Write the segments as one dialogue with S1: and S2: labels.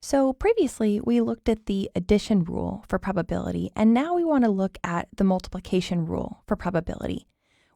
S1: So previously, we looked at the addition rule for probability, and now we want to look at the multiplication rule for probability.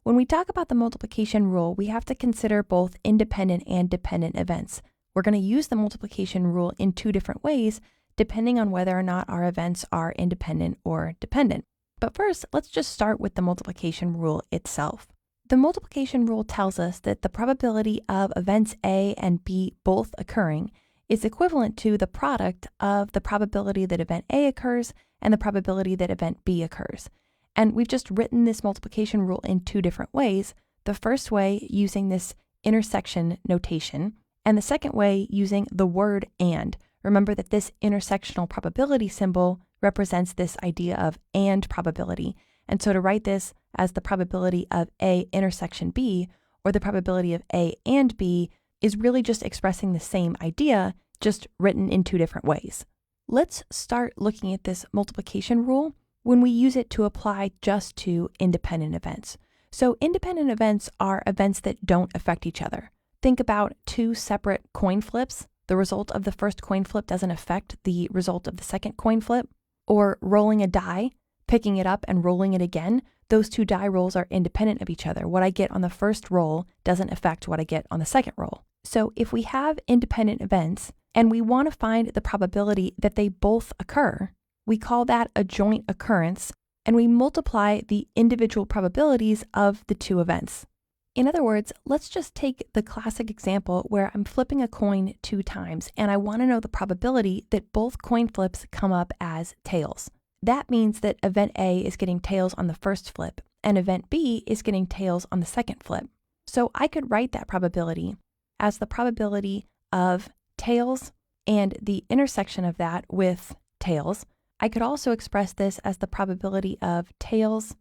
S1: When we talk about the multiplication rule, we have to consider both independent and dependent events. We're going to use the multiplication rule in two different ways, depending on whether or not our events are independent or dependent. But first, let's just start with the multiplication rule itself. The multiplication rule tells us that the probability of events A and B both occurring is equivalent to the product of the probability that event A occurs and the probability that event B occurs. And we've just written this multiplication rule in two different ways. The first way using this intersection notation, and the second way using the word and. Remember that this intersectional probability symbol represents this idea of and probability. And so to write this as the probability of A intersection B, or the probability of A and B, is really just expressing the same idea, just written in two different ways. Let's start looking at this multiplication rule when we use it to apply just to independent events. So independent events are events that don't affect each other. Think about two separate coin flips. The result of the first coin flip doesn't affect the result of the second coin flip. Or rolling a die, picking it up and rolling it again. Those two die rolls are independent of each other. What I get on the first roll doesn't affect what I get on the second roll. So if we have independent events and we want to find the probability that they both occur, we call that a joint occurrence, and we multiply the individual probabilities of the two events. In other words, let's just take the classic example where I'm flipping a coin 2 times and I want to know the probability that both coin flips come up as tails. That means that event A is getting tails on the first flip and event B is getting tails on the second flip. So I could write that probability as the probability of tails and the intersection of that with tails. I could also express this as the probability of tails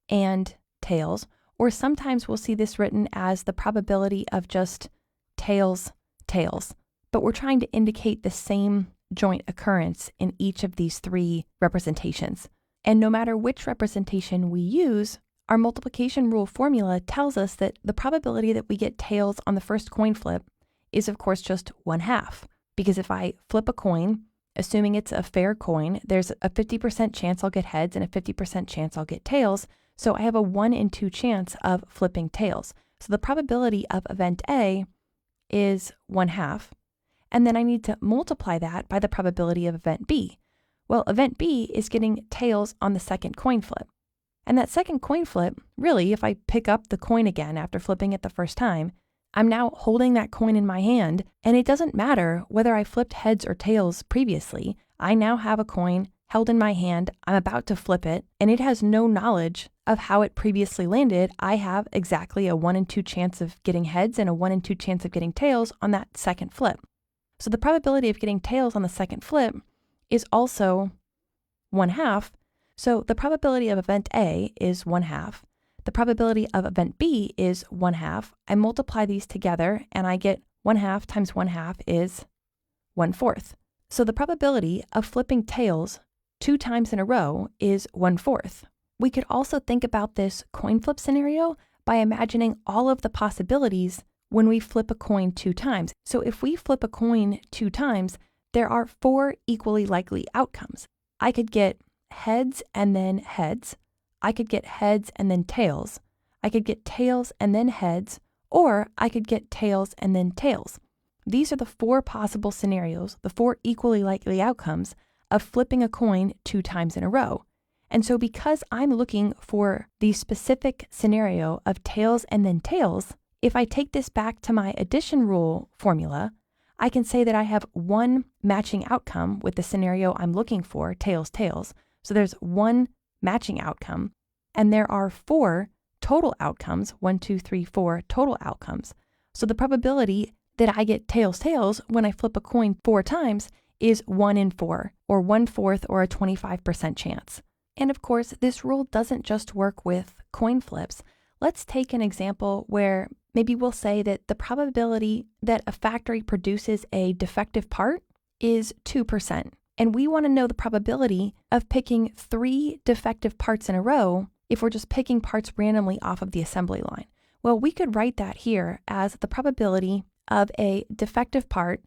S1: and tails, or sometimes we'll see this written as the probability of just tails, tails. But we're trying to indicate the same joint occurrence in each of these three representations. And no matter which representation we use, our multiplication rule formula tells us that the probability that we get tails on the first coin flip is of course just 1/2. Because if I flip a coin, assuming it's a fair coin, there's a 50% chance I'll get heads and a 50% chance I'll get tails. So I have a 1 in 2 chance of flipping tails. So the probability of event A is 1/2. And then I need to multiply that by the probability of event B. Well, event B is getting tails on the second coin flip. And that second coin flip, really, if I pick up the coin again after flipping it the first time, I'm now holding that coin in my hand, and it doesn't matter whether I flipped heads or tails previously. I now have a coin held in my hand, I'm about to flip it, and it has no knowledge of how it previously landed. I have exactly a 1 in 2 chance of getting heads and a 1 in 2 chance of getting tails on that second flip. So the probability of getting tails on the second flip is also 1/2. So the probability of event A is 1/2. The probability of event B is 1/2. I multiply these together and I get 1/2 times 1/2 is 1/4. So the probability of flipping tails 2 times in a row is 1/4. We could also think about this coin flip scenario by imagining all of the possibilities when we flip a coin 2 times. So if we flip a coin 2 times, there are 4 equally likely outcomes. I could get heads and then heads. I could get heads and then tails. I could get tails and then heads, or I could get tails and then tails. These are the 4 possible scenarios, the 4 equally likely outcomes of flipping a coin 2 times in a row. And so because I'm looking for the specific scenario of tails and then tails, if I take this back to my addition rule formula, I can say that I have 1 matching outcome with the scenario I'm looking for, tails, tails. So there's 1 matching outcome, and there are 4 total outcomes, 1, 2, 3, 4 total outcomes. So the probability that I get tails, tails when I flip a coin 4 times is 1 in 4, or 1/4, or a 25% chance. And of course, this rule doesn't just work with coin flips. Let's take an example where maybe we'll say that the probability that a factory produces a defective part is 2%. And we want to know the probability of picking 3 defective parts in a row if we're just picking parts randomly off of the assembly line. Well, we could write that here as the probability of a defective part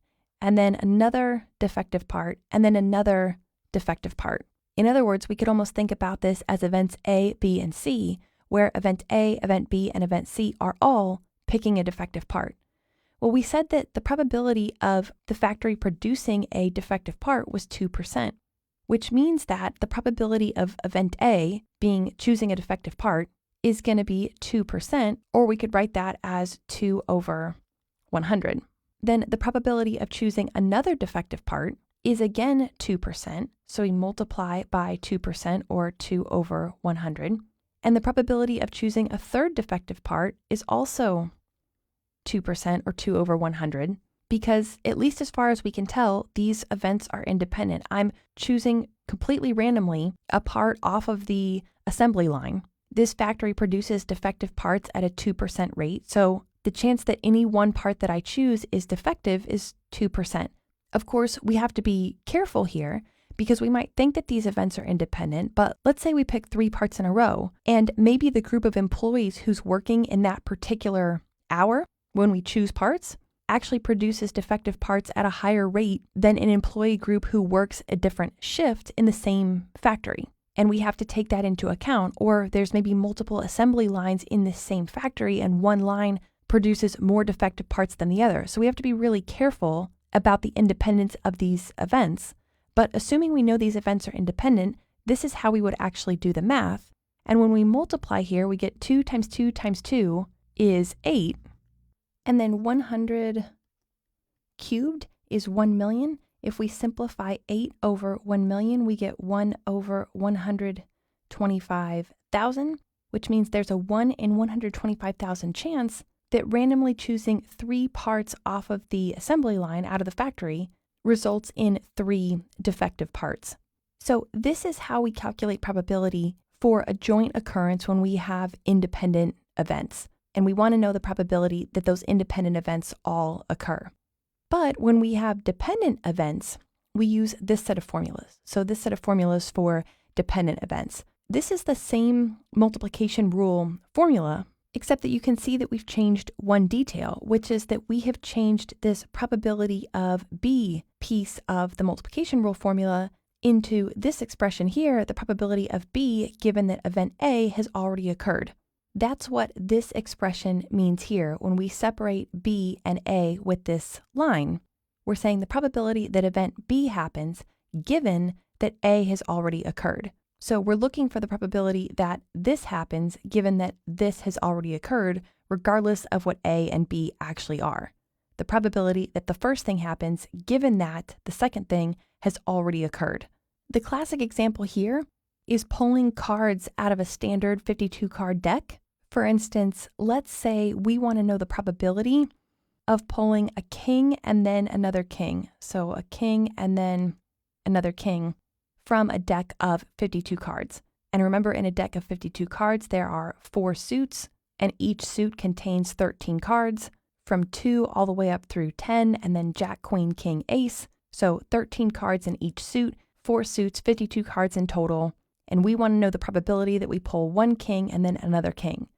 S1: and then another defective part, and then another defective part. In other words, we could almost think about this as events A, B, and C, where event A, event B, and event C are all picking a defective part. Well, we said that the probability of the factory producing a defective part was 2%, which means that the probability of event A being choosing a defective part is going to be 2%, or we could write that as 2 over 100. Then the probability of choosing another defective part is again 2%, so we multiply by 2% or 2 over 100. And the probability of choosing a third defective part is also 2% or 2 over 100, because at least as far as we can tell, these events are independent. I'm choosing completely randomly a part off of the assembly line. This factory produces defective parts at a 2% rate, so the chance that any one part that I choose is defective is 2%. Of course, we have to be careful here because we might think that these events are independent, but let's say we pick 3 parts in a row, and maybe the group of employees who's working in that particular hour when we choose parts actually produces defective parts at a higher rate than an employee group who works a different shift in the same factory. And we have to take that into account, or there's maybe multiple assembly lines in this same factory and one line produces more defective parts than the other. So we have to be really careful about the independence of these events. But assuming we know these events are independent, this is how we would actually do the math. And when we multiply here, we get 2 times 2 times 2 is 8. And then 100 cubed is 1 million. If we simplify 8 over 1 million, we get 1 over 125,000, which means there's a 1 in 125,000 chance that randomly choosing 3 parts off of the assembly line out of the factory results in 3 defective parts. So this is how we calculate probability for a joint occurrence when we have independent events. And we want to know the probability that those independent events all occur. But when we have dependent events, we use this set of formulas. So this set of formulas for dependent events. This is the same multiplication rule formula, except that you can see that we've changed one detail, which is that we have changed this probability of B piece of the multiplication rule formula into this expression here, the probability of B given that event A has already occurred. That's what this expression means here. When we separate B and A with this line, we're saying the probability that event B happens given that A has already occurred. So we're looking for the probability that this happens given that this has already occurred, regardless of what A and B actually are. The probability that the first thing happens given that the second thing has already occurred. The classic example here is pulling cards out of a standard 52 card deck. For instance, let's say we want to know the probability of pulling a king and then another king. So a king and then another king from a deck of 52 cards. And remember, in a deck of 52 cards, there are 4 suits, and each suit contains 13 cards from 2 all the way up through 10, and then jack, queen, king, ace. So 13 cards in each suit, 4 suits, 52 cards in total. And we want to know the probability that we pull one king and then another king.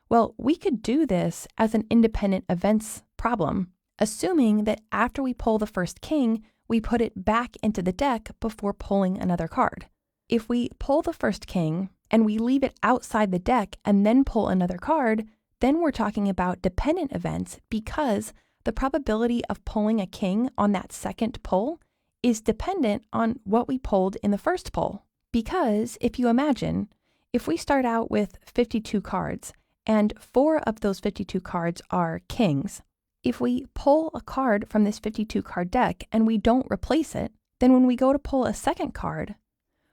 S1: Well, we could do this as an independent events problem, assuming that after we pull the first king, we put it back into the deck before pulling another card. If we pull the first king and we leave it outside the deck and then pull another card, then we're talking about dependent events because the probability of pulling a king on that second pull is dependent on what we pulled in the first pull. Because if you imagine, if we start out with 52 cards, and 4 of those 52 cards are kings. If we pull a card from this 52 card deck and we don't replace it, then when we go to pull a second card,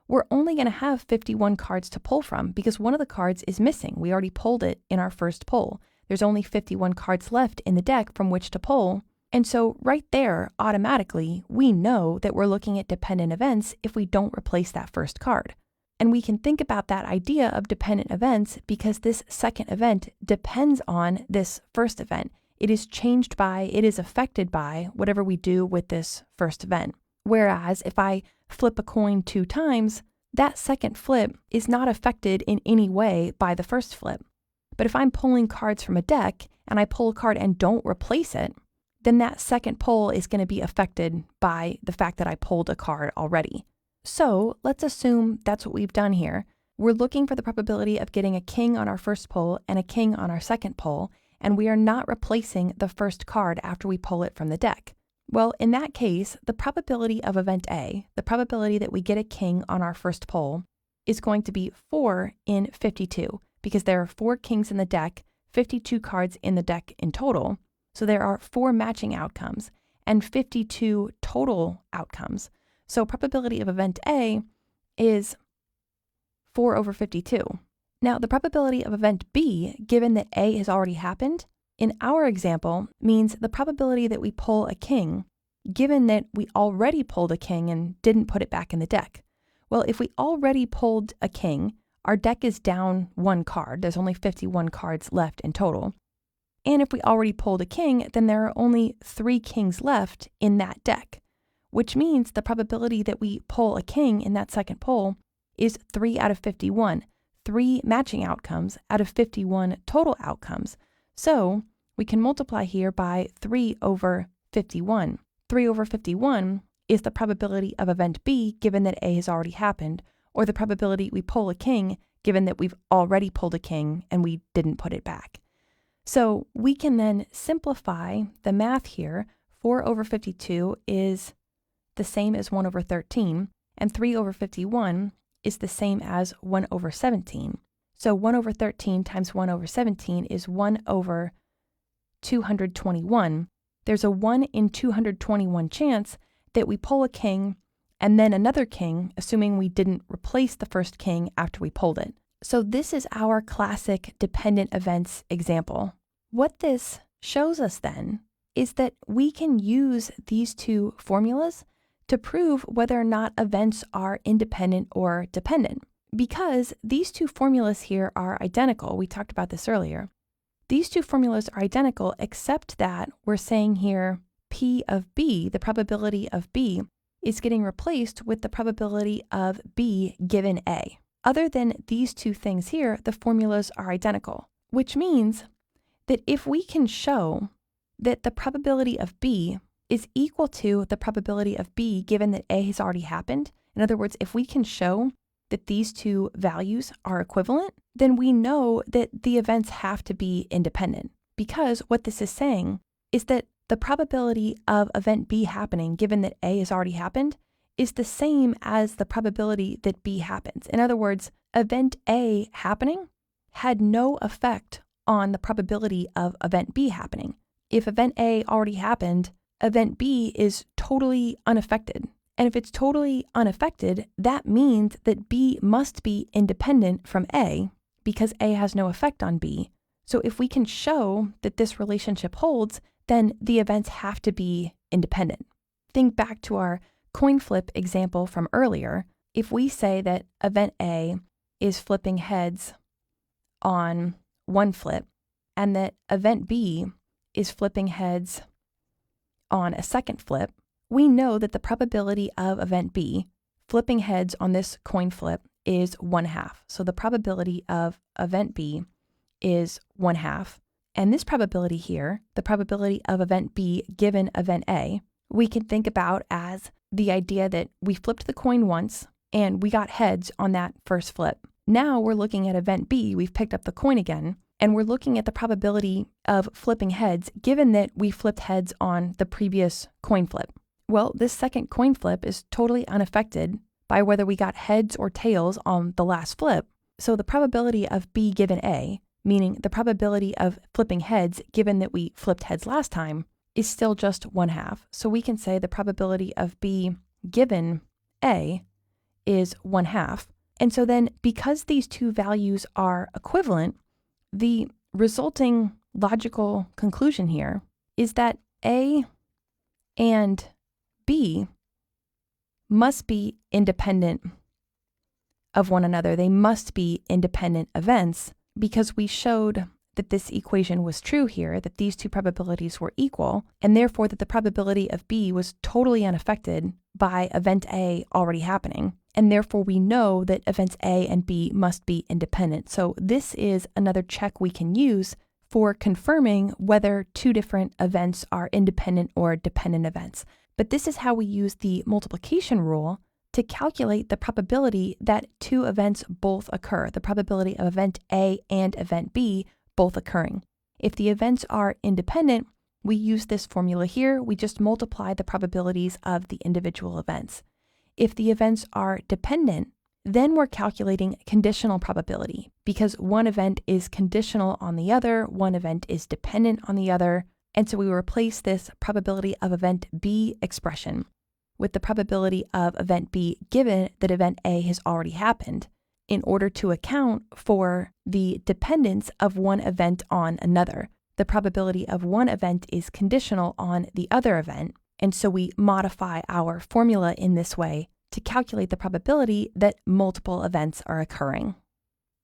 S1: we're only going to have 51 cards to pull from because one of the cards is missing. We already pulled it in our first pull. There's only 51 cards left in the deck from which to pull. And so right there, automatically, we know that we're looking at dependent events if we don't replace that first card. And we can think about that idea of dependent events because this second event depends on this first event. It is changed by, it is affected by whatever we do with this first event. Whereas if I flip a coin 2 times, that second flip is not affected in any way by the first flip. But if I'm pulling cards from a deck and I pull a card and don't replace it, then that second pull is going to be affected by the fact that I pulled a card already. So let's assume that's what we've done here. We're looking for the probability of getting a king on our first pull and a king on our second pull, and we are not replacing the first card after we pull it from the deck. Well, in that case, the probability of event A, the probability that we get a king on our first pull, is going to be 4 in 52, because there are 4 kings in the deck, 52 cards in the deck in total. So there are 4 matching outcomes and 52 total outcomes. So probability of event A is 4 over 52. Now, the probability of event B, given that A has already happened, in our example, means the probability that we pull a king, given that we already pulled a king and didn't put it back in the deck. Well, if we already pulled a king, our deck is down 1 card. There's only 51 cards left in total. And if we already pulled a king, then there are only 3 kings left in that deck, which means the probability that we pull a king in that second pull is 3 out of 51, 3 matching outcomes out of 51 total outcomes. So we can multiply here by 3 over 51. 3 over 51 is the probability of event B, given that A has already happened, or the probability we pull a king, given that we've already pulled a king and we didn't put it back. So we can then simplify the math here. 4 over 52 is the same as 1 over 13, and 3 over 51 is the same as 1 over 17. So 1 over 13 times 1 over 17 is 1 over 221. There's a 1 in 221 chance that we pull a king and then another king, assuming we didn't replace the first king after we pulled it. So this is our classic dependent events example. What this shows us then is that we can use these 2 formulas to prove whether or not events are independent or dependent. Because these 2 formulas here are identical, we talked about this earlier. These 2 formulas are identical except that we're saying here P of B, the probability of B, is getting replaced with the probability of B given A. Other than these 2 things here, the formulas are identical, which means that if we can show that the probability of B is equal to the probability of B given that A has already happened, in other words, if we can show that these 2 values are equivalent, then we know that the events have to be independent. Because what this is saying is that the probability of event B happening, given that A has already happened, is the same as the probability that B happens. In other words, event A happening had no effect on the probability of event B happening. If event A already happened, event B is totally unaffected. And if it's totally unaffected, that means that B must be independent from A because A has no effect on B. So if we can show that this relationship holds, then the events have to be independent. Think back to our coin flip example from earlier. If we say that event A is flipping heads on one flip and that event B is flipping heads on a second flip, we know that the probability of event B flipping heads on this coin flip is 1/2. So the probability of event B is 1/2. And this probability here, the probability of event B given event A, we can think about as the idea that we flipped the coin once and we got heads on that first flip. Now we're looking at event B, we've picked up the coin again, and we're looking at the probability of flipping heads given that we flipped heads on the previous coin flip. Well, this second coin flip is totally unaffected by whether we got heads or tails on the last flip. So the probability of B given A, meaning the probability of flipping heads given that we flipped heads last time, is still just 1/2. So we can say the probability of B given A is 1/2. And so then because these 2 values are equivalent, the resulting logical conclusion here is that A and B must be independent of one another. They must be independent events because we showed that this equation was true here, that these 2 probabilities were equal, and therefore that the probability of B was totally unaffected by event A already happening. And therefore we know that events A and B must be independent. So this is another check we can use for confirming whether two different events are independent or dependent events. But this is how we use the multiplication rule to calculate the probability that two events both occur, the probability of event A and event B both occurring. If the events are independent, we use this formula here. We just multiply the probabilities of the individual events. If the events are dependent, then we're calculating conditional probability because one event is conditional on the other, one event is dependent on the other, and so we replace this probability of event B expression with the probability of event B given that event A has already happened in order to account for the dependence of one event on another. The probability of one event is conditional on the other event, and so we modify our formula in this way to calculate the probability that multiple events are occurring.